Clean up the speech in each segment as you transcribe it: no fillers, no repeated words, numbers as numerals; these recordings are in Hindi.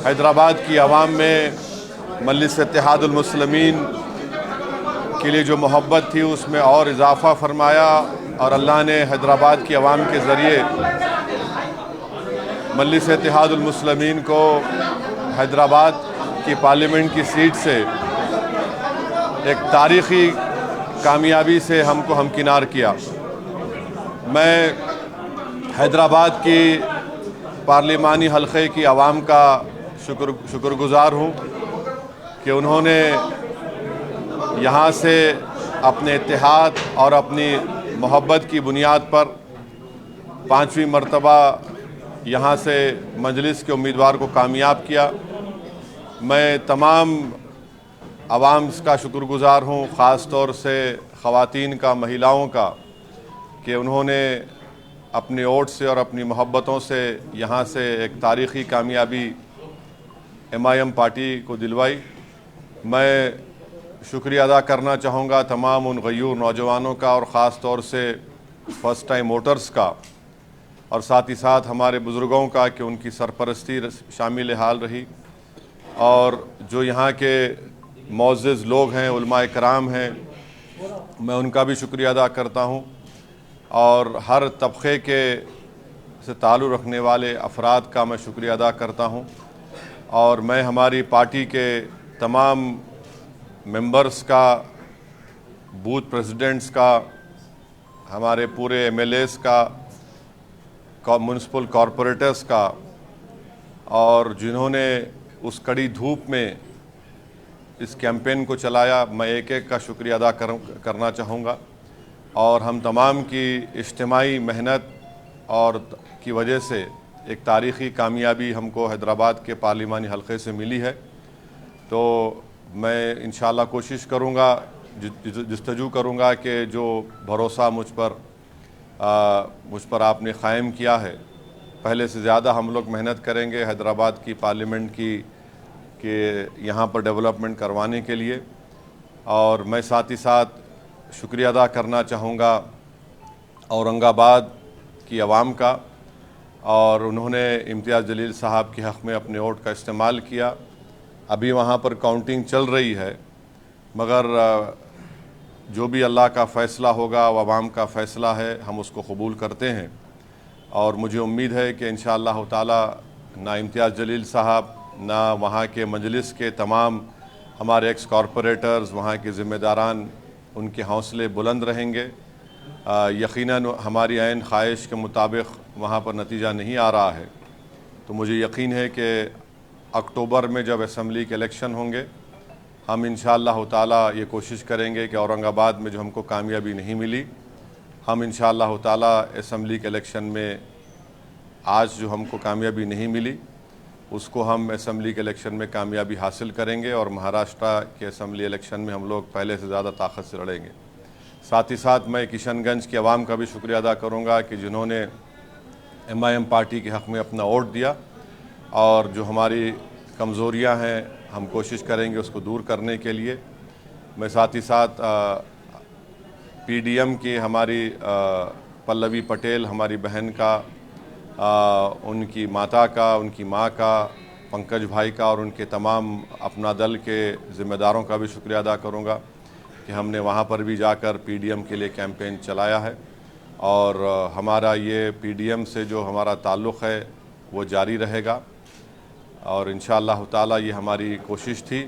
हैदराबाद की आवाम में मजलिस इत्तेहादुल मुस्लिमीन के लिए जो मोहब्बत थी उसमें और इजाफ़ा फरमाया और अल्लाह ने हैदराबाद की आवाम के ज़रिए मजलिस इत्तेहादुल मुस्लिमीन को हैदराबाद की पार्लियामेंट की सीट से एक तारीख़ी कामयाबी से हमको हमकिनार किया। मैं हैदराबाद की पार्लिमानी हल्के की आवाम का शुक्रगुज़ार हूँ कि उन्होंने यहाँ से अपने इत्तेहाद और अपनी मोहब्बत की बुनियाद पर 5वीं मरतबा यहाँ से मजलिस के उम्मीदवार को कामयाब किया। मैं तमाम आवाम का शुक्रगुज़ार हूँ, ख़ास तौर से ख़वातीन का, महिलाओं का, कि उन्होंने अपने वोट से और अपनी मोहब्बतों से यहाँ से एक तारीख़ी कामयाबी MIM पार्टी को दिलवाई। मैं शुक्रिया अदा करना चाहूँगा तमाम उन गयूर नौजवानों का और ख़ास तौर से फ़र्स्ट टाइम वोटर्स का, और साथ ही साथ हमारे बुज़ुर्गों का कि उनकी सरपरस्ती शामिल हाल रही, और जो यहाँ के मोअज़्ज़िज़ लोग हैं, उलमाए कराम हैं, मैं उनका भी शुक्रिया अदा करता हूँ, और हर तबक़े के से ताल्लुक़ रखने वाले अफराद का मैं शुक्रिया अदा करता हूँ। और मैं हमारी पार्टी के तमाम मेंबर्स का, बूथ प्रेसिडेंट्स का, हमारे पूरे MLAs का, म्युनिसिपल कॉरपोरेटर्स का, और जिन्होंने उस कड़ी धूप में इस कैंपेन को चलाया, मैं एक एक का शुक्रिया अदा करना चाहूँगा। और हम तमाम की इज्तिमाई मेहनत और की वजह से एक तारीख़ी कामयाबी हमको हैदराबाद के पार्लिमानी हल्के से मिली है। तो मैं इंशाअल्लाह कोशिश करूँगा, जस्तजू करूँगा कि जो भरोसा मुझ पर आपने क़ायम किया है, पहले से ज़्यादा हम लोग मेहनत करेंगे हैदराबाद की पार्लियामेंट के यहाँ पर डेवलपमेंट करवाने के लिए। और मैं साथ ही साथ शुक्रिया अदा करना चाहूँगा औरंगाबाद की आवाम का, और उन्होंने इम्तियाज़ जलील साहब के हक़ में अपने वोट का इस्तेमाल किया। अभी वहाँ पर काउंटिंग चल रही है, मगर जो भी अल्लाह का फ़ैसला होगा वो आवाम का फ़ैसला है, हम उसको कबूल करते हैं। और मुझे उम्मीद है कि इंशाअल्लाह ताला ना इम्तियाज़ जलील साहब, ना वहाँ के मजलिस के तमाम हमारे एक्स कॉरपोरेटर्स, वहाँ के ज़िम्मेदारान, उनके हौसले बुलंद रहेंगे। यकीनन हमारी ऐन ख्वाहिश के मुताबिक वहाँ पर नतीजा नहीं आ रहा है, तो मुझे यकीन है कि अक्टूबर में जब असम्बली के इलेक्शन होंगे, हम इंशाअल्लाह ताला ये कोशिश करेंगे कि औरंगाबाद में जो हमको कामयाबी नहीं मिली, हम इंशाअल्लाह ताला असम्बली के इलेक्शन में आज जो हमको कामयाबी नहीं मिली उसको हम असम्बली के इलेक्शन में कामयाबी हासिल करेंगे, और महाराष्ट्र के असम्बली इलेक्शन में हम लोग पहले से ज़्यादा ताकत से लड़ेंगे। साथ ही साथ मैं किशनगंज की आवाम का भी शुक्रिया अदा करूँगा कि जिन्होंने MIM पार्टी के हक़ में अपना वोट दिया, और जो हमारी कमज़ोरियाँ हैं हम कोशिश करेंगे उसको दूर करने के लिए। मैं साथ ही साथ PDM की हमारी पल्लवी पटेल, हमारी बहन का, उनकी माता का, उनकी माँ का, पंकज भाई का, और उनके तमाम अपना दल के ज़िम्मेदारों का भी शुक्रिया अदा करूँगा कि हमने वहाँ पर भी जाकर PDM के लिए कैंपेन चलाया है, और हमारा ये PDM से जो हमारा ताल्लुक़ है वो जारी रहेगा। और इंशाअल्लाह ताला ये हमारी कोशिश थी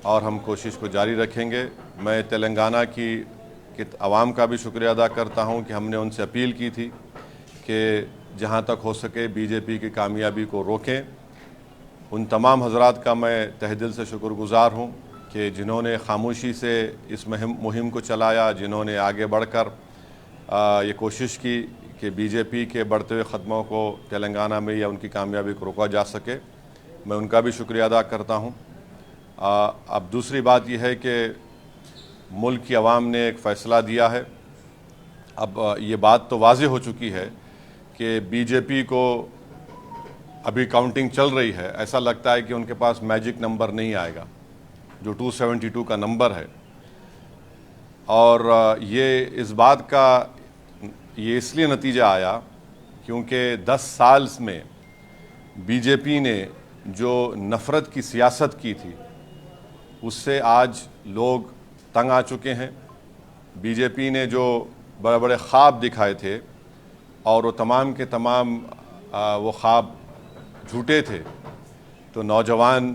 और हम कोशिश को जारी रखेंगे। मैं तेलंगाना की आवाम का भी शुक्रिया अदा करता हूँ कि हमने उनसे अपील की थी कि जहाँ तक हो सके BJP की कामयाबी को रोकें। उन तमाम हज़रात का मैं तहे दिल से शुक्रगुज़ार हूँ कि जिन्होंने खामोशी से इस मुहिम को चलाया, जिन्होंने आगे बढ़कर ये कोशिश की कि BJP के बढ़ते हुए ख़दमों को तेलंगाना में या उनकी कामयाबी को रोका जा सके। मैं उनका भी शुक्रिया अदा करता हूँ। अब दूसरी बात यह है कि मुल्क की आवाम ने एक फ़ैसला दिया है। अब ये बात तो वाज़ेह हो चुकी है कि BJP को अभी काउंटिंग चल रही है, ऐसा लगता है कि उनके पास मैजिक नंबर नहीं आएगा जो 272 का नंबर है। और ये इस बात का ये इसलिए नतीजा आया क्योंकि 10 साल में बीजेपी ने जो नफ़रत की सियासत की थी उससे आज लोग तंग आ चुके हैं। बीजेपी ने जो बड़े बड़े ख्वाब दिखाए थे और वो तमाम के तमाम वो ख्वाब झूठे थे, तो नौजवान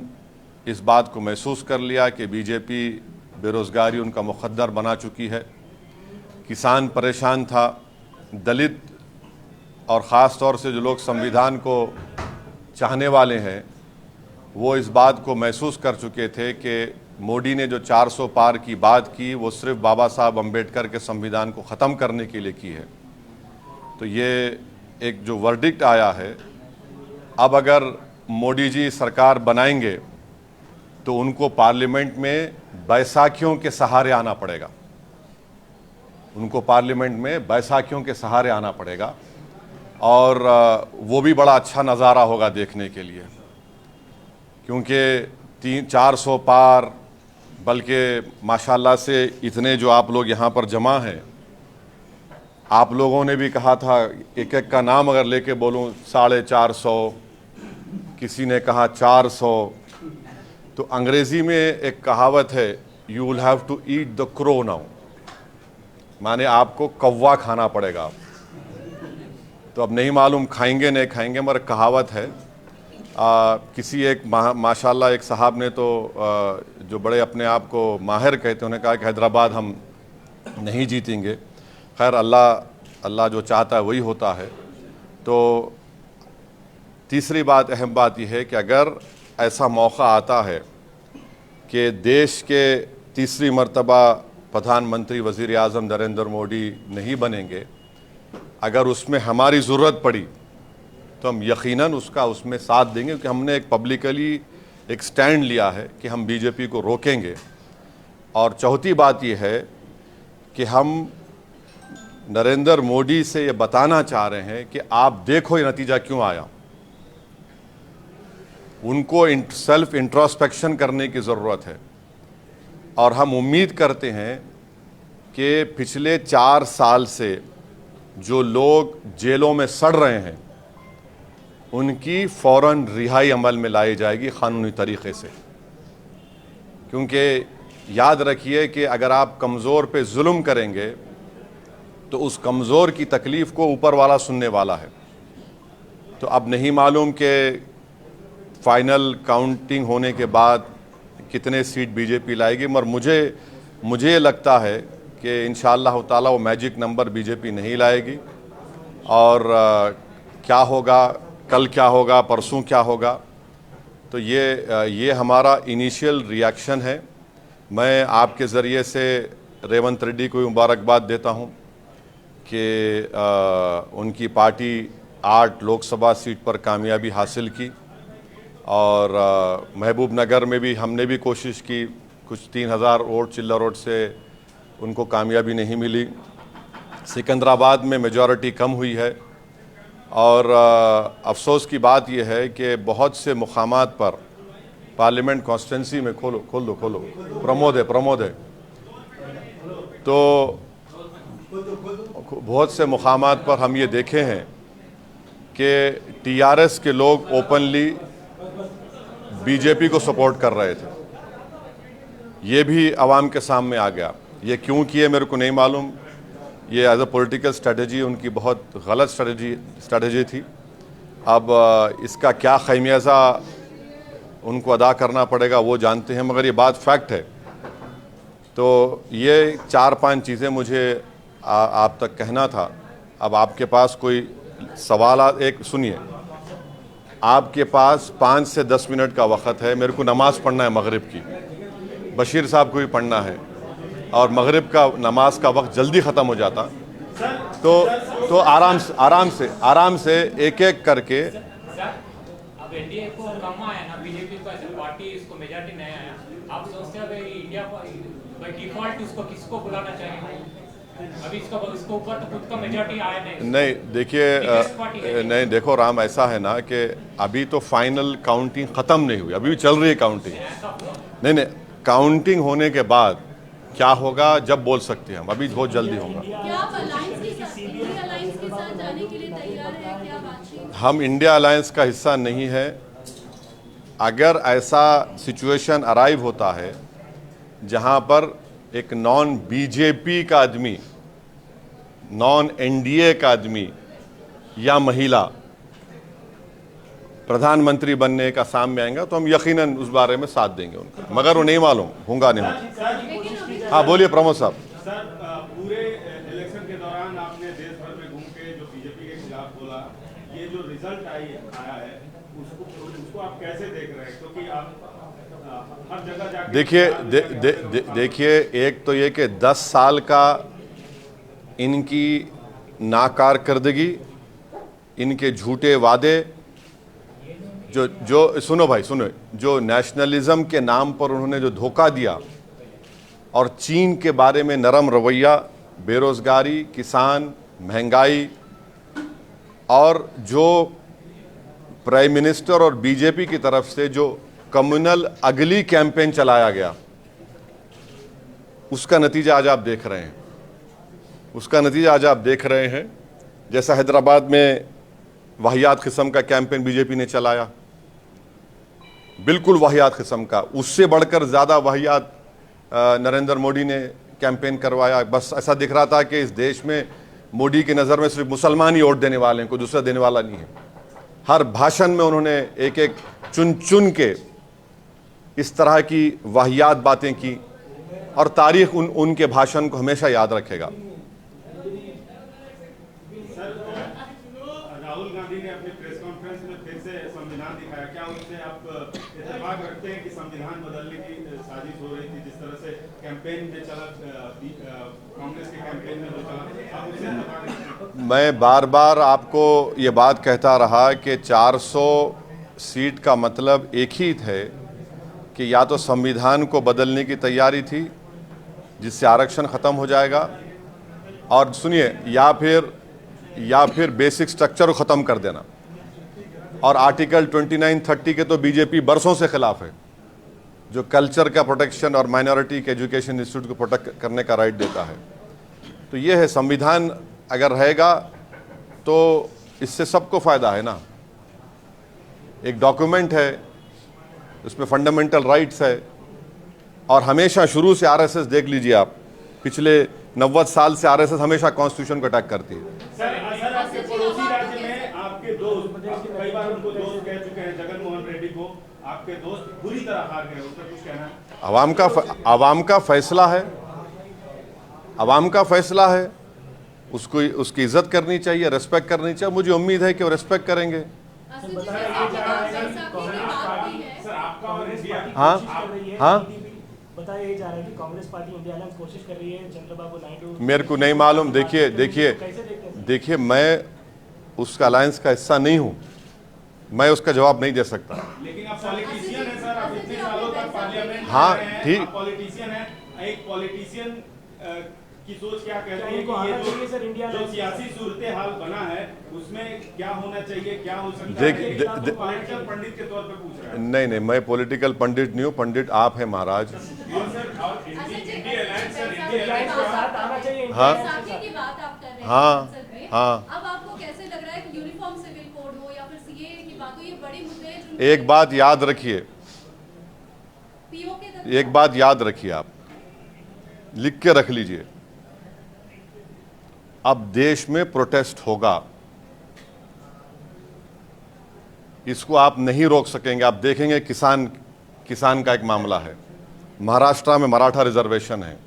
इस बात को महसूस कर लिया कि बीजेपी बेरोज़गारी उनका मुक़द्दर बना चुकी है। किसान परेशान था, दलित और ख़ास तौर से जो लोग संविधान को चाहने वाले हैं वो इस बात को महसूस कर चुके थे कि मोदी ने जो 400 पार की बात की वो सिर्फ बाबा साहब अम्बेडकर के संविधान को ख़त्म करने के लिए की है। तो ये एक जो वर्डिक्ट आया है, अब अगर मोदी जी सरकार बनाएंगे तो उनको पार्लियामेंट में बैसाखियों के सहारे आना पड़ेगा। उनको पार्लियामेंट में बैसाखियों के सहारे आना पड़ेगा और वो भी बड़ा अच्छा नज़ारा होगा देखने के लिए, क्योंकि 400 पार, बल्कि माशाल्लाह से इतने जो आप लोग यहाँ पर जमा हैं, आप लोगों ने भी कहा था एक एक का नाम अगर लेके बोलूँ 450, किसी ने कहा 400। तो अंग्रेज़ी में एक कहावत है, you will have to eat the crow now, माने आपको कौवा खाना पड़ेगा। तो अब नहीं मालूम खाएंगे नहीं खाएंगे, मगर कहावत है। किसी एक माशाल्लाह एक साहब ने तो जो बड़े अपने आप को माहिर कहते हैं, उन्होंने कहा कि हैदराबाद हम नहीं जीतेंगे। खैर अल्लाह जो चाहता है वही होता है। तो तीसरी बात, अहम बात यह है कि अगर ऐसा मौका आता है कि देश के तीसरी मर्तबा प्रधानमंत्री वज़ीर आज़म नरेंद्र मोदी नहीं बनेंगे, अगर उसमें हमारी ज़रूरत पड़ी तो हम यकीनन उसमें साथ देंगे, क्योंकि हमने एक पब्लिकली एक स्टैंड लिया है कि हम बीजेपी को रोकेंगे। और चौथी बात यह है कि हम नरेंद्र मोदी से ये बताना चाह रहे हैं कि आप देखो ये नतीजा क्यों आया। उनको सेल्फ इंट्रोस्पेक्शन करने की ज़रूरत है और हम उम्मीद करते हैं कि पिछले 4 साल से जो लोग जेलों में सड़ रहे हैं उनकी फ़ौरन रिहाई अमल में लाई जाएगी क़ानूनी तरीक़े से। क्योंकि याद रखिए कि अगर आप कमज़ोर पे जुल्म करेंगे तो उस कमज़ोर की तकलीफ़ को ऊपर वाला सुनने वाला है। तो अब नहीं मालूम कि फाइनल काउंटिंग होने के बाद कितने सीट बीजेपी लाएगी, मगर मुझे लगता है कि इंशाअल्लाह ताला वो मैजिक नंबर बीजेपी नहीं लाएगी। और क्या होगा, कल क्या होगा, परसों क्या होगा, तो ये हमारा इनिशियल रिएक्शन है। मैं आपके ज़रिए से रेवंत रेड्डी को मुबारकबाद देता हूँ कि उनकी पार्टी 8 लोकसभा सीट पर कामयाबी हासिल की और महबूब नगर में भी हमने भी कोशिश की, कुछ 3000 वोट चिल्ला वोट से उनको कामयाबी नहीं मिली। सिकंदराबाद में मेजॉरिटी कम हुई है और अफसोस की बात यह है कि बहुत से मुकामात पर पार्लियामेंट कॉन्स्टिट्यूंसी में खोल दो प्रमोद है तो बहुत से मुकामात पर हम ये देखे हैं कि टीआरएस के लोग ओपनली बीजेपी को सपोर्ट कर रहे थे। ये भी आवाम के सामने आ गया। ये क्यों किए मेरे को नहीं मालूम। ये एज अ पॉलिटिकल स्ट्रेटजी उनकी बहुत गलत स्ट्रेटजी थी। अब इसका क्या खमियाजा उनको अदा करना पड़ेगा वो जानते हैं, मगर ये बात फैक्ट है। तो ये 4-5 चीज़ें मुझे आप तक कहना था। अब आपके पास कोई सवाल, एक सुनिए, आपके पास 5 से 10 मिनट का वक़्त है। मेरे को नमाज़ पढ़ना है मगरिब की, बशीर साहब को भी पढ़ना है और मगरिब का नमाज का वक्त जल्दी ख़त्म हो जाता। तो आराम से एक एक करके। अब एनडीए को कम आया ना, बीजेपी को ऐसे पार्टी इसको मेजॉरिटी नहीं आया, आप सोचते हैं इंडिया बाय डिफॉल्ट इसको किसको बुलाना चाहिए? अभी इसको ऊपर तो खुद का मेजॉरिटी आया नहीं। देखिए, नहीं देखो राम, ऐसा है ना कि अभी तो फाइनल काउंटिंग ख़त्म नहीं हुई, अभी भी चल रही है काउंटिंग। नहीं, काउंटिंग होने के बाद क्या होगा जब बोल सकते हैं हम, अभी बहुत जल्दी होगा। हम इंडिया अलायंस का हिस्सा नहीं है अगर ऐसा सिचुएशन अराइव होता है जहां पर एक नॉन बीजेपी का आदमी, नॉन एनडीए का आदमी या महिला प्रधानमंत्री बनने का सामने आएगा तो हम यकीनन उस बारे में साथ देंगे उनका, मगर वो नहीं मालूम होगा नहीं होगा। हाँ बोलिए प्रमोद साहब। सर, पूरे इलेक्शन के दौरान आपने देश भर में घूम के जो बीजेपी के खिलाफ बोला, ये जो रिजल्ट आया है उसको आप कैसे देख रहे हैं? क्योंकि आप हर जगह जाके देखिए एक तो ये कि 10 साल का इनकी नाकारकर्दगी, इनके झूठे वादे, जो सुनो भाई सुनो, जो नेशनलिज्म के नाम पर उन्होंने जो धोखा दिया और चीन के बारे में नरम रवैया, बेरोजगारी, किसान, महंगाई, और जो प्राइम मिनिस्टर और बीजेपी की तरफ से जो कम्युनल अगली कैंपेन चलाया गया, उसका नतीजा आज आप देख रहे हैं। उसका नतीजा आज आप देख रहे हैं। जैसा हैदराबाद में वाहियात किस्म का कैंपेन बीजेपी ने चलाया, बिल्कुल वाहियात किस्म का, उससे बढ़कर ज़्यादा वाहियात नरेंद्र मोदी ने कैंपेन करवाया। बस ऐसा दिख रहा था कि इस देश में मोदी की नज़र में सिर्फ मुसलमान ही वोट देने वाले हैं, कोई दूसरा देने वाला नहीं है। हर भाषण में उन्होंने एक एक चुन चुन के इस तरह की वाहियात बातें की, और तारीख उनके भाषण को हमेशा याद रखेगा। राहुल गांधी ने अपने प्रेस कॉन्फ्रेंस में फिर से संविधान दिखाया, क्या उससे आप इत्तेफाक रखते हैं कि संविधान बदलने की साजिश हो रही थी? जिस तरह से कैंपेन में चला, कांग्रेस के कैंपेन में जो चला, आप उससे इत्तेफाक रखते हैं? मैं बार बार आपको ये बात कहता रहा कि 400 सीट का मतलब एक ही है कि या तो संविधान को बदलने की तैयारी थी जिससे आरक्षण ख़त्म हो जाएगा, और सुनिए, या फिर बेसिक स्ट्रक्चर को ख़त्म कर देना। और आर्टिकल 29-30 के तो बीजेपी बरसों से खिलाफ है, जो कल्चर का प्रोटेक्शन और माइनॉरिटी के एजुकेशन इंस्टीट्यूट को प्रोटेक्ट करने का राइट देता है। तो ये है, संविधान अगर रहेगा तो इससे सबको फ़ायदा है ना। एक डॉक्यूमेंट है, उसमें फंडामेंटल राइट्स है, और हमेशा शुरू से आरएसएस देख लीजिए आप, पिछले 90 साल से आरएसएस हमेशा कॉन्स्टिट्यूशन को अटैक करती है। सर, आपके पड़ोसी राज्य में आपके दोस्त, कई बार उनको दोस्त कह चुके हैं, जगन मोहन रेड्डी को आपके दोस्त बुरी तरह हार गए, उस पर कुछ कहना है? आवाम का फैसला है, आवाम का फैसला है, उसको उसकी इज्जत करनी चाहिए, रेस्पेक्ट करनी चाहिए। मुझे उम्मीद है कि वो रेस्पेक्ट करेंगे। हाँ हाँ, बताया जा रहा है कि कांग्रेस पार्टी इंडिया अलायंस कोशिश कर रही है, चंद्रबाबू नायडू। मेरे को नहीं मालूम। देखिए मैं उसका अलायंस का हिस्सा नहीं हूँ, मैं उसका जवाब नहीं दे सकता। लेकिन आप पॉलिटिशियन हैं सर, आप इतने सालों तक पार्लियामेंट हाँ, में रहे हैं, ठीक। आप पॉलिटिशियन हैं। एक पॉलिटिशियन की सोच क्या कहती है इनको आना चाहिए सर, कि इंडिया जो सियासी सूरत हाल बना है उसमें क्या होना चाहिए, क्या हो सकता है? पॉलिटिकल पंडित के तौर पे पूछ रहा है। नहीं, मैं पॉलिटिकल पंडित नहीं हूँ, पंडित आप हैं महाराज। और सर, और India alliance, sir, India alliance के साथ आना चाहिए। हाँ साथी की बात आप कर रहे हैं हाँ संसद में। हाँ। अब आपको कैसे लग रहा है कि यूनिफॉर्म सिविल कोड हो या फिर सीएए की बात हो, ये बड़े मुद्दे हैं जो एक बात याद रखिए, पीओके तक एक बात याद रखिए, आप लिख के रख लीजिए। अब देश में प्रोटेस्ट होगा, इसको आप नहीं रोक सकेंगे। आप देखेंगे किसान का एक मामला है, महाराष्ट्र में मराठा रिजर्वेशन है,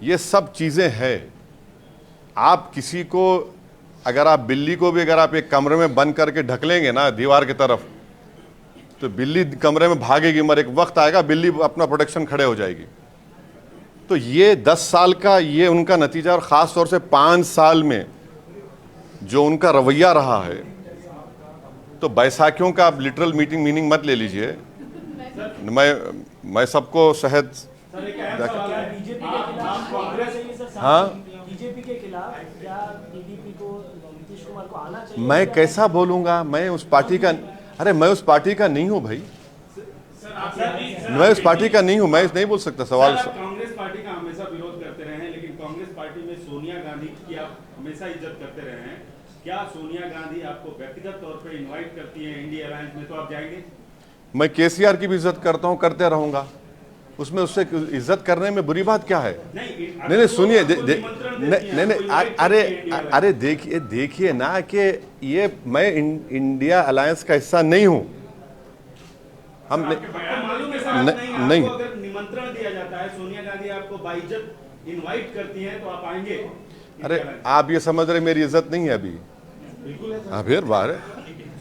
ये सब चीजें हैं। आप किसी को, अगर आप बिल्ली को भी अगर आप एक कमरे में बंद करके ढक लेंगे ना दीवार की तरफ, तो बिल्ली कमरे में भागेगी, मगर एक वक्त आएगा बिल्ली अपना प्रोटेक्शन खड़े हो जाएगी। तो ये 10 साल का ये उनका नतीजा, और ख़ास तौर से 5 साल में जो उनका रवैया रहा है, तो बैसाखियों का आप लिटरल मीनिंग मत ले लीजिए। मैं सबको शहद बीजेपी के खिलाफ कांग्रेस, हाँ, बीजेपी के खिलाफ क्या टीडीपी को, नीतीश कुमार को आना चाहिए? मैं कैसा बोलूँगा? मैं उस पार्टी का, अरे मैं उस पार्टी का नहीं हूँ भाई, मैं उस पार्टी का नहीं हूँ, मैं नहीं बोल सकता। सवाल कांग्रेस पार्टी का हमेशा विरोध करते रहे हैं, लेकिन कांग्रेस पार्टी में सोनिया गांधी की आप हमेशा इज्जत करते रहे हैं। क्या सोनिया गांधी आपको व्यक्तिगत तौर पे इनवाइट करती है इंडिया अलायंस में, तो आप जाएंगे? मैं केसीआर की भी इज्जत करता हूं, करते रहूंगा। उसमें उससे इज्जत करने में बुरी बात क्या है? नहीं सुनिए, अरे देखिए ना कि ये मैं इंडिया अलायंस का हिस्सा नहीं हूं। हम नहीं, अगर निमंत्रण दिया जाता है, सोनिया गांधी आपको बाइज्जत इनवाइट करती हैं, तो आप आएंगे? अरे आप ये समझ रहे मेरी इज्जत नहीं है अभी? हाँ फिर बाहर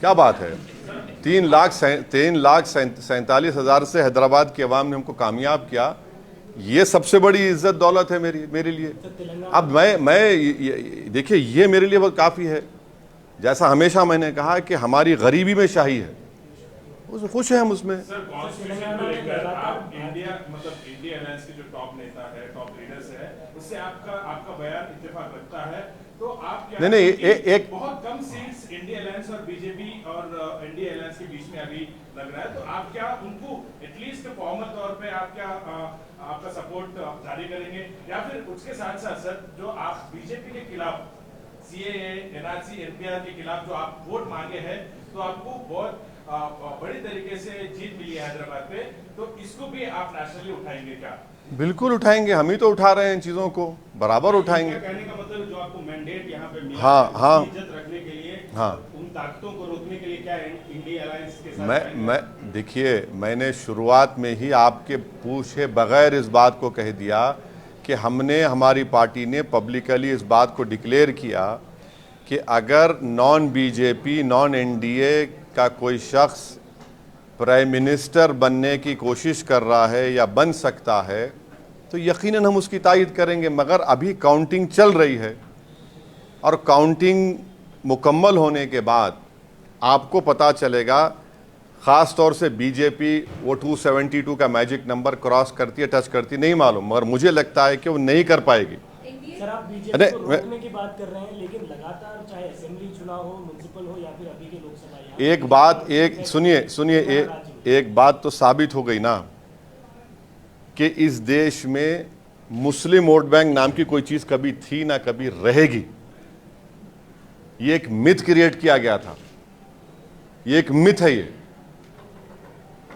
क्या बात है? 3,47,000 से हैदराबाद की आवाम ने हमको कामयाब किया, ये सबसे बड़ी इज्जत दौलत है मेरे लिए। अब मैं देखिए, ये मेरे लिए बहुत काफ़ी है। जैसा हमेशा मैंने कहा कि हमारी गरीबी में शाही है, उस खुश हैं हम उसमें। सर कॉन्स्टिट्यूशन को लेकर आप इंडिया अलायंस के जो टॉप नेता है, टॉप लीडर्स है, उससे आपका बयान इत्तेफाक रखता है, तो आप क्या नहीं एक बहुत कम सीट्स इंडिया अलायंस और बीजेपी और इंडिया अलायंस के बीच में अभी लग रहा है, तो आप क्या उनको एटलीस्ट फॉर्मल तौर पे आप क्या आपका सपोर्ट जारी करेंगे, या फिर उसके साथ साथ सर जो आप बीजेपी के खिलाफ सीएए, एनआरसी, एनपीआर के खिलाफ जो आप वोट मांगे हैं, तो आपको बहुत बड़ी तरीके से जीत मिली है हैदराबाद पे, तो इसको भी आप नेशनली उठाएंगे क्या? बिल्कुल उठाएंगे, हम ही तो उठा रहे हैं इन चीज़ों को, बराबर उठाएंगे। कहने का मतलब जो आपको मैंडेट यहाँ पे मिला, हाँ इज्जत रखने के लिए, हाँ, उन ताकतों को रोकने के लिए क्या इंडिया अलायंस के साथ मैं देखिए, मैंने शुरुआत में ही आपके पूछे बगैर इस बात को कह दिया कि हमने, हमारी पार्टी ने पब्लिकली इस बात को डिक्लेयर किया कि अगर नॉन बीजेपी, नॉन एनडीए का कोई शख्स प्राइम मिनिस्टर बनने की कोशिश कर रहा है या बन सकता है, तो यकीनन हम उसकी तायद करेंगे। मगर अभी काउंटिंग चल रही है, और काउंटिंग मुकम्मल होने के बाद आपको पता चलेगा। ख़ास तौर से बीजेपी वो 272 का मैजिक नंबर क्रॉस करती है, टच करती, नहीं मालूम, मगर मुझे लगता है कि वो नहीं कर पाएगी। सर आप बीजेपी को रोकने की बात कर रहे हैं, लेकिन लगातार चाहे असेंबली चुनाव हो, म्युनिसिपल हो, या फिर अभी के लोकसभा, एक बात, एक बात तो साबित हो गई ना कि इस देश में मुस्लिम वोट बैंक नाम की कोई चीज कभी थी ना कभी रहेगी। ये एक मिथ क्रिएट किया गया था, ये एक मिथ है। ये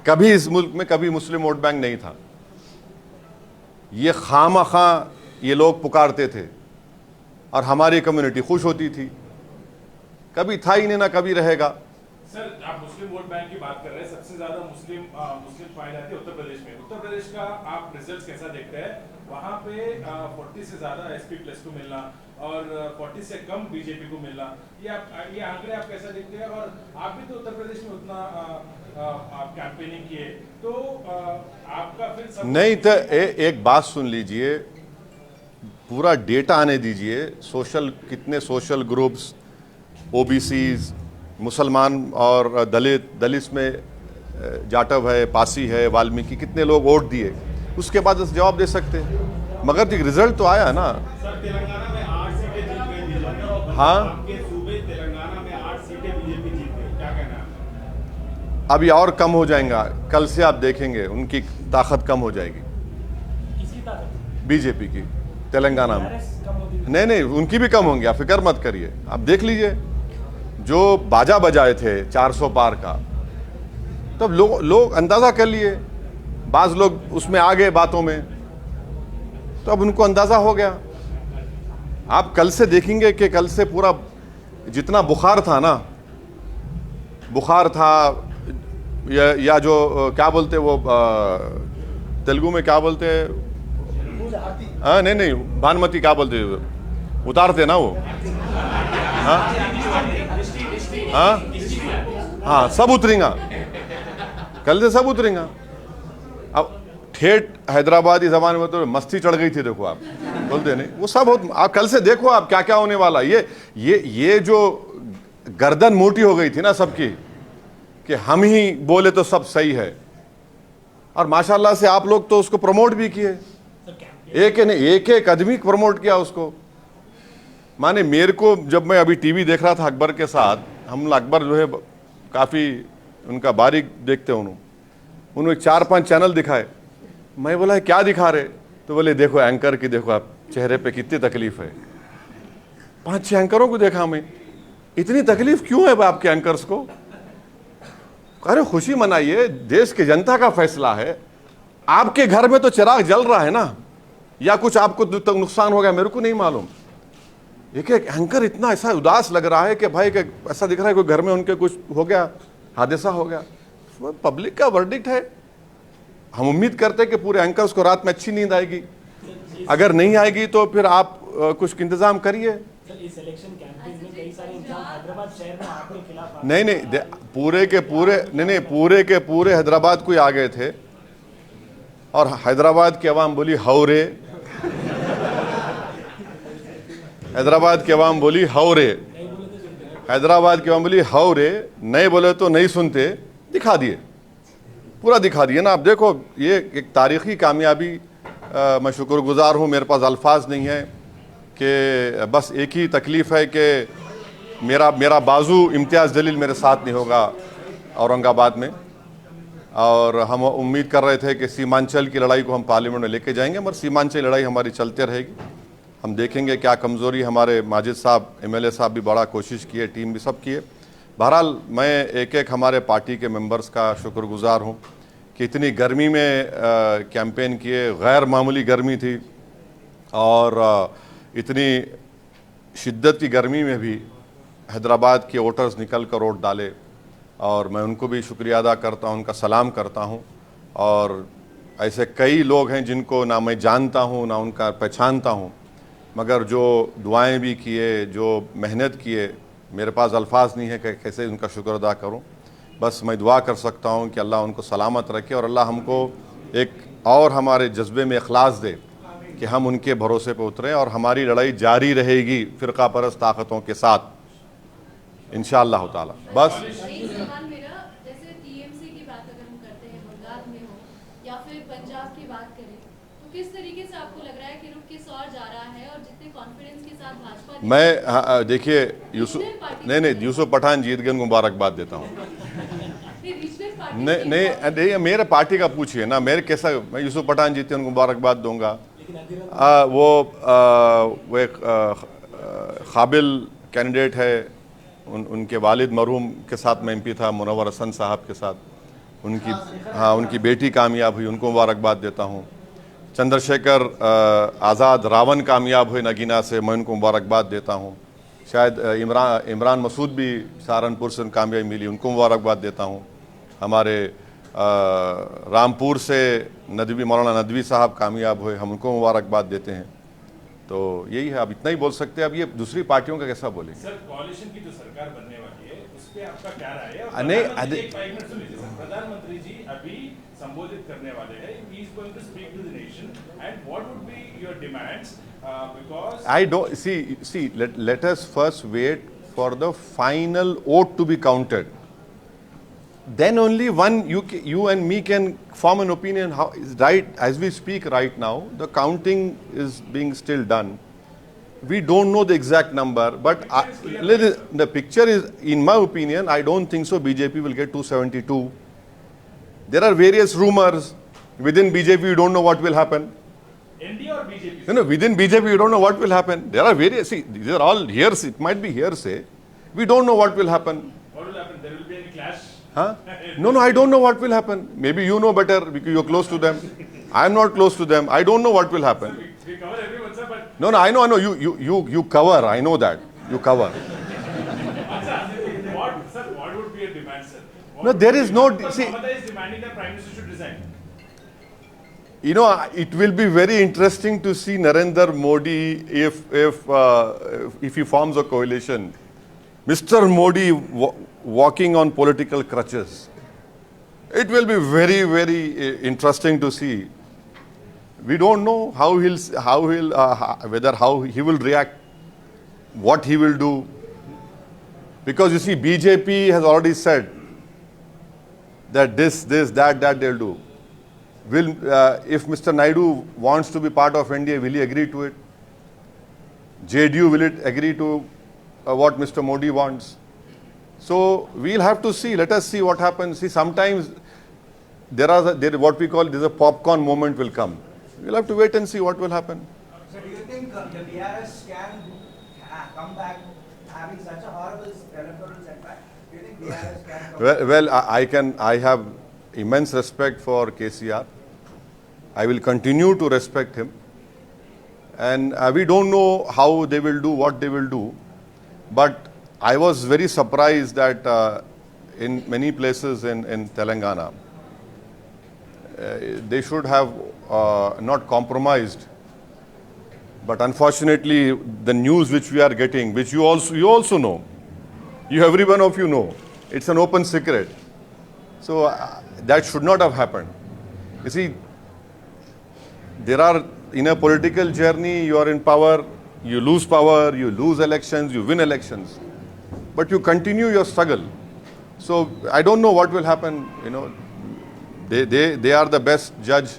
कभी इस मुल्क में कभी मुस्लिम वोट बैंक नहीं था। ये खामखा ये लोग पुकारते थे और हमारी कम्युनिटी खुश होती थी। कभी था ही नहीं, ना कभी रहेगा। सर आप मुस्लिम वोट बैंक की बात कर रहे हैं, सबसे ज्यादा मुस्लिम पाए जाते हैं उत्तर प्रदेश में। उत्तर प्रदेश का आप रिजल्ट कैसा देखते हैं? वहाँ पे 40 से ज्यादा एसपी प्लस को मिलना और 40 से कम बीजेपी को मिलना, ये आंकड़े आप कैसा देखते हैं? और आप भी तो उत्तर प्रदेश में उतना आप कैंपेनिंग किए, तो आपका फिर नहीं तो एक बात सुन लीजिए, पूरा डेटा आने दीजिए। कितने सोशल ग्रुप्स, ओबीसीज, मुसलमान और दलित में जाटव है, पासी है, वाल्मीकि, कितने लोग वोट दिए, उसके बाद जवाब दे सकते हैं। मगर रिजल्ट तो आया ना। सर तेलंगाना में 8 सीटें जीत गई बीजेपी। हाँ, आपके सूबे तेलंगाना में 8 सीटें बीजेपी जीत गई, क्या कहना है? अभी और कम हो जाएगा, कल से आप देखेंगे उनकी ताकत कम हो जाएगी। किसी ताकत बीजेपी की तेलंगाना में कम होती है। नहीं, उनकी भी कम होंगी, आप फिक्र मत करिए। आप देख लीजिए, जो बाजा बजाए थे 400 पार का, तब लोग अंदाज़ा कर लिए। बाज़ लोग उसमें आ गए बातों में, तो अब उनको अंदाज़ा हो गया। आप कल से देखेंगे कि कल से पूरा जितना बुखार था ना, बुखार था या जो क्या बोलते वो तेलुगु में क्या बोलते हैं, हाँ नहीं भानुमती क्या बोलते उतारते ना वो, हाँ सब उतरेगा, कल से सब उतरेगा। अब ठेठ हैदराबादी जबान में तो मस्ती चढ़ गई थी, देखो आप बोलते नहीं, वो सब आप कल से देखो आप क्या क्या होने वाला। ये जो गर्दन मोटी हो गई थी ना सबकी कि हम ही बोले तो सब सही है, और माशाल्लाह से आप लोग तो उसको प्रमोट भी किए, एक आदमी प्रमोट किया उसको। माने मेरे को, जब मैं अभी टीवी देख रहा था अकबर के साथ, हम अकबर जो है काफ़ी उनका बारीक देखते हैं, उन्होंने 4-5 चैनल दिखाए। मैं बोला क्या दिखा रहे? तो बोले देखो एंकर की, देखो आप चेहरे पे कितनी तकलीफ है। 5-6 एंकरों को देखा मैं, इतनी तकलीफ क्यों है आपके एंकर्स को? अरे खुशी मनाइए, देश की जनता का फैसला है। आपके घर में तो चिराग जल रहा है ना, या कुछ आपको तो नुकसान हो गया, मेरे को नहीं मालूम। एक एक एंकर इतना ऐसा उदास लग रहा है कि भाई कि ऐसा दिख रहा है कोई घर में उनके कुछ हो गया, हादसा हो गया। पब्लिक का वर्डिक्ट है। हम उम्मीद करते हैं कि पूरे एंकर्स को रात में अच्छी नींद आएगी। अगर नहीं आएगी तो फिर आप कुछ इंतजाम करिए। इस इलेक्शन कैंपेन में कई सारे इंतजाम हैदराबाद शहर में आपके खिलाफ नहीं, पूरे के पूरे हैदराबाद को ही आ गए थे और हैदराबाद की आवाम बोली हौरे, हैदराबाद की आवाम बोली हौरे, हैदराबाद की आवाम बोली हौरे, नहीं बोले तो नहीं सुनते। दिखा दिए, पूरा दिखा दिए ना। आप देखो, ये एक तारीखी कामयाबी। मैं शुक्रगुजार हूँ, मेरे पास अल्फाज नहीं है कि बस एक ही तकलीफ़ है कि मेरा बाजू इम्तियाज़ जलील मेरे साथ नहीं होगा औरंगाबाद में, और हम उम्मीद कर रहे थे कि सीमांचल की लड़ाई को हम पार्लियामेंट में लेके जाएंगे, मगर सीमांचल लड़ाई हमारी चलते रहेगी। हम देखेंगे क्या कमज़ोरी। हमारे माजिद साहब MLA साहब भी बड़ा कोशिश किए, टीम भी सब किए। बहरहाल मैं एक एक हमारे पार्टी के मेंबर्स का शुक्रगुजार हूँ कि इतनी गर्मी में कैंपेन किए। गैर मामूली गर्मी थी और इतनी शिद्दत की गर्मी में भी हैदराबाद के वोटर्स निकल कर वोट डाले, और मैं उनको भी शुक्रिया अदा करता हूँ, उनका सलाम करता हूँ। और ऐसे कई लोग हैं जिनको ना मैं जानता हूँ ना उनका पहचानता हूँ, मगर जो दुआएं भी किए, जो मेहनत किए, मेरे पास अल्फाज नहीं है कि कैसे उनका शुक्र अदा करूँ। बस मैं दुआ कर सकता हूँ कि अल्लाह उनको सलामत रखे और अल्लाह हमको एक और हमारे जज्बे में इखलास दे कि हम उनके भरोसे पर उतरें, और हमारी लड़ाई जारी रहेगी फ़िरका परस्त ताकतों के साथ इंशाअल्लाह ताला। बस एक सवाल मेरा, जैसे TMC की बात अगर हम करते हैं, बंगाल में हो या फिर पंजाब की बात करें, तो किस तरीके से आपको लग रहा है कि रुख किस ओर जा रहा है, और जितने कॉन्फिडेंस के साथ भाजपा मैं देखिए यूसुफ पठान जीत गए, उनको मुबारकबाद देता हूँ। नहीं, मेरे पार्टी का पूछिए ना, मेरे कैसा, मैं यूसुफ पठान जीते उनको मुबारकबाद दूंगा। वो एक काबिल कैंडिडेट है, उनके वालिद मरहूम के साथ मैं MP था, मुनव्वर हसन साहब के साथ, उनकी बेटी कामयाब हुई, उनको मुबारकबाद देता हूँ। चंद्रशेखर आज़ाद रावण कामयाब हुए नगीना से, मैं उनको मुबारकबाद देता हूँ। शायद इमरान मसूद भी सहारनपुर से कामयाबी मिली, उनको मुबारकबाद देता हूँ। हमारे रामपुर से मौलाना नदवी साहब कामयाब हुए, हम उनको मुबारकबाद देते हैं। तो यही है, अब इतना ही बोल सकते हैं। अब ये दूसरी पार्टियों का कैसा बोलेंगे? सर, कोalition की जो सरकार बनने वाली है उस पे आपका क्या राय है? प्रधानमंत्री जी अभी संबोधित करने वाले हैं, he is going to speak to the nation, and what would be your demands? Because I don't see. Let us first wait for the final vote to be counted. Then only you and me can form an opinion how is right. As we speak right now, the counting is being still done. We don't know the exact number, but the picture is, in my opinion, I don't think so. BJP will get 272. There are various rumors within BJP. We don't know what will happen. NDA or BJP? No, within BJP, you don't know what will happen. There are various. See, these are all hearsay. It might be hearsay. We don't know what will happen. What will happen? There will be any clash? Huh? No, I don't know what will happen. Maybe you know better because you're close to them. I'm not close to them. I don't know what will happen. We cover everyone, sir, but No, I know. You cover. I know that. You cover. what would be your demand, sir? No, there is no. See, Mamata is demanding that Prime Minister should resign. you know, it will be very interesting to see Narendra Modi if he forms a coalition. Mr. Modi walking on political crutches. It will be very, very interesting to see. We don't know how he will react, what he will do. Because you see, BJP has already said that this, that they'll do. If Mr. Naidu wants to be part of India, will he agree to it? JDU, will it agree to what Mr. Modi wants? So we'll have to see. Let us see what happens. See, sometimes what we call there's a popcorn moment will come. We'll have to wait and see what will happen. So do you think the BRS can come back having such a horrible electoral setback, do you think BRS can... Well, I have immense respect for KCR. I will continue to respect him. And we don't know how they will do, what they will do. But I was very surprised that in many places in Telangana, they should have not compromised. But unfortunately, the news which we are getting, which you also know, every one of you know, it's an open secret. So that should not have happened. You see, there are, in a political journey, you are in power, you lose elections, you win elections. But you continue your struggle. So I don't know what will happen, you know. They are the best judge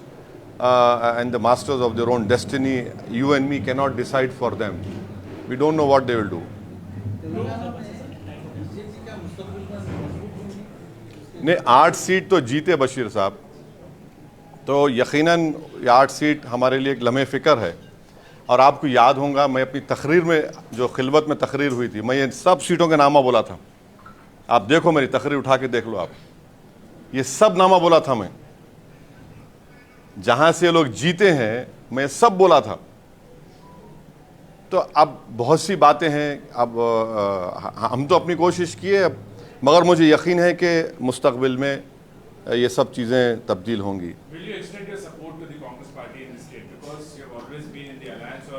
and the masters of their own destiny. You and me cannot decide for them. We don't know what they will do. नहीं 8 सीट तो जीते बशीर साहब, तो यकीनन 8 सीट हमारे लिए एक लम्हे फ़िक्र है। और आपको याद होगा, मैं अपनी तकरीर में, जो खिलवत में तकरीर हुई थी, मैं ये सब सीटों का नामा बोला था। आप देखो, मेरी तकरीर उठा के देख लो आप, ये सब नामा बोला था मैं। जहां से ये लोग जीते हैं, मैं सब बोला था। तो अब बहुत सी बातें हैं, अब हम तो अपनी कोशिश किए, मगर मुझे यकीन है कि मुस्तकबिल में ये सब चीज़ें तब्दील होंगी।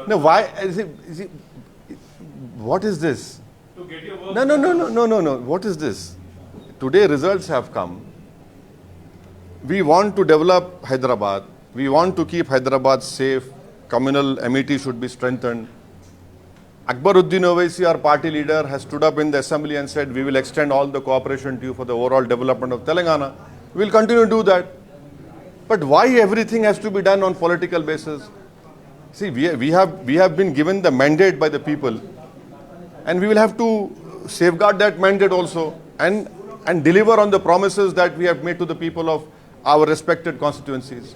No, why? What is this? No. What is this? Today results have come. We want to develop Hyderabad. We want to keep Hyderabad safe. Communal amity should be strengthened. Akbaruddin Owaisi, our party leader, has stood up in the assembly and said, we will extend all the cooperation to you for the overall development of Telangana. We will continue to do that. But why everything has to be done on political basis? See, we have been given the mandate by the people, and we will have to safeguard that mandate also and deliver on the promises that we have made to the people of our respected constituencies.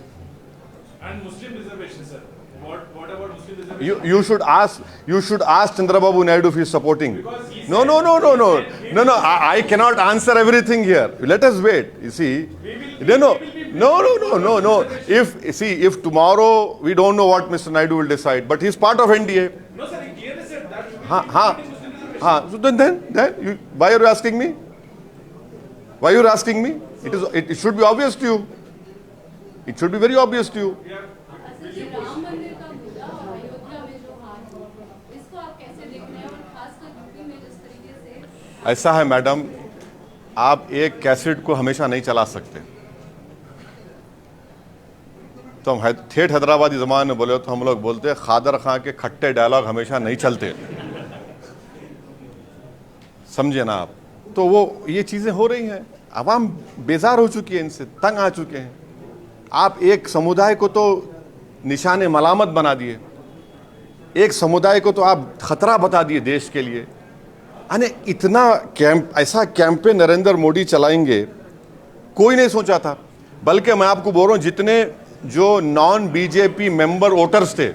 And Muslim reservation, sir. What about Muslim reservation? You should ask Chandrababu Naidu if he is supporting. No. I cannot answer everything here. Let us wait. You see, no. If tomorrow we don't know what Mr. Naidu will decide, but he is part of NDA. No, sir. He clearly said that. So then why are you asking me? Why are you asking me? It should be obvious to you. It should be very obvious to you. असल में राम मंदिर का मुद्दा और अयोध्या में जो हार है, इसको आप कैसे देख रहे हैं, और खासकर यूपी में जिस तरीके से? ऐसा है मैडम, आप एक कैसेट को हमेशा नहीं चला सकते। तो हम ठेठ हैदराबादी ज़बान में बोले तो हम लोग बोलते हैं, खादर खां के खट्टे डायलॉग हमेशा नहीं चलते। समझे ना आप? तो वो ये चीज़ें हो रही हैं, आवाम बेजार हो चुकी है, इनसे तंग आ चुके हैं। आप एक समुदाय को तो निशाने मलामत बना दिए, एक समुदाय को तो आप खतरा बता दिए देश के लिए। अने इतना ऐसा कैंपेन नरेंद्र मोदी चलाएंगे, कोई नहीं सोचा था। बल्कि मैं आपको बोल रहा हूँ, जितने जो नॉन बीजेपी मेंबर वोटर्स थे,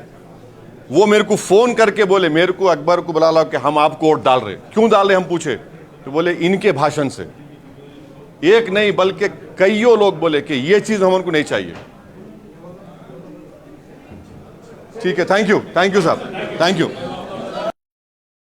वो मेरे को फ़ोन करके बोले, मेरे को अकबर को बुला लो कि हम आपको वोट डाल रहे। क्यों डाल रहे? हम पूछे तो बोले इनके भाषण से। एक नहीं बल्कि कईयों लोग बोले कि ये चीज़ हमको नहीं चाहिए। ठीक है, थैंक यू साहब, थैंक यू।